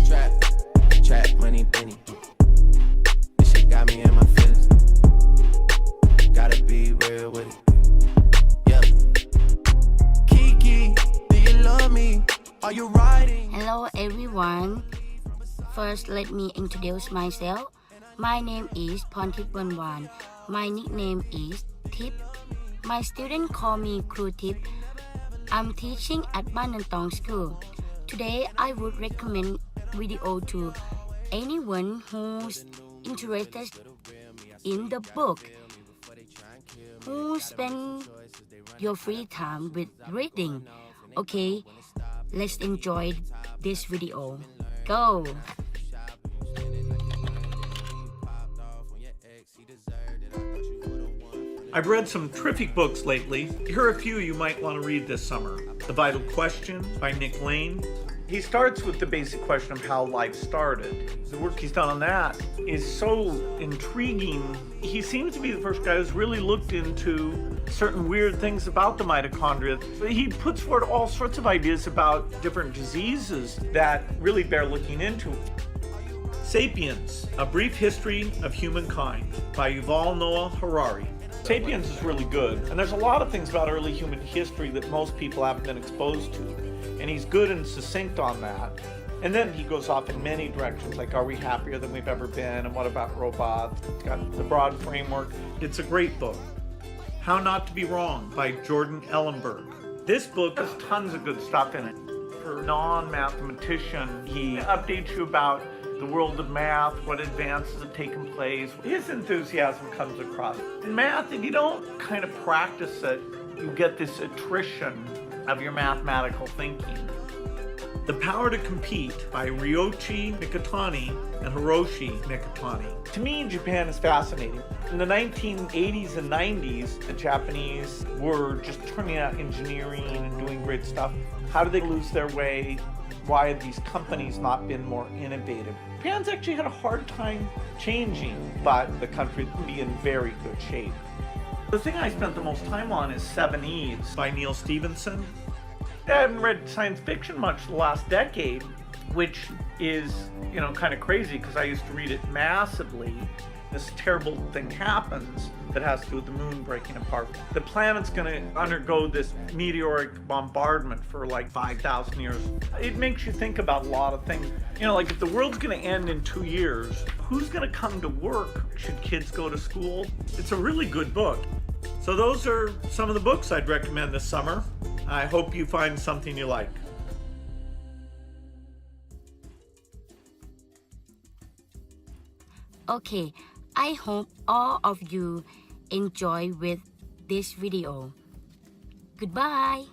Trap, trap, money, penny. This shit got me in my feelings. Gotta be real with it. Yeah. Kiki, do you love me? Are you riding? Hello everyone. First, let me introduce myself. My name is Nwaan. My nickname is Tip. My students call me Kru Tip. I'm teaching at Ban Nan Tong School. Today, I would recommend video to anyone who's interested in the book, who spend your free time with reading. Okay, let's enjoy this video. Go! I've read some terrific books lately. Here are a few you might want to read this summer. The Vital Question by Nick Lane. He starts with the basic question of how life started. The work he's done on that is so intriguing. He seems to be the first guy who's really looked into certain weird things about the mitochondria. He puts forward all sorts of ideas about different diseases that really bear looking into. Sapiens, A Brief History of Humankind by Yuval Noah Harari. Sapiens is really good, and there's a lot of things about early human history that most people haven't been exposed to, and he's good and succinct on that. And then he goes off in many directions, like are we happier than we've ever been, and what about robots? It's got the broad framework. It's a great book. How Not to Be Wrong by Jordan Ellenberg. This book has tons of good stuff in it. For a non-mathematician, he updates you about the world of math, what advances have taken place. His enthusiasm comes across. In math, if you don't kind of practice it, you get this attrition of your mathematical thinking. The Power to Compete by Ryoichi Mikitani and Hiroshi Mikitani. To me, Japan is fascinating. In the 1980s and 90s, the Japanese were just turning out engineering and doing great stuff. How did they lose their way? Why have these companies not been more innovative? Japan's actually had a hard time changing, but the country can be in very good shape. The thing I spent the most time on is Seven Eves by Neil Stephenson. I haven't read science fiction much the last decade, which is, kind of crazy because I used to read it massively. This terrible thing happens that has to do with the moon breaking apart. The planet's going to undergo this meteoric bombardment for like 5,000 years. It makes you think about a lot of things. Like if the world's going to end in 2 years, who's going to come to work? Should kids go to school? It's a really good book. So those are some of the books I'd recommend this summer. I hope you find something you like. Okay, I hope all of you enjoy with this video. Goodbye!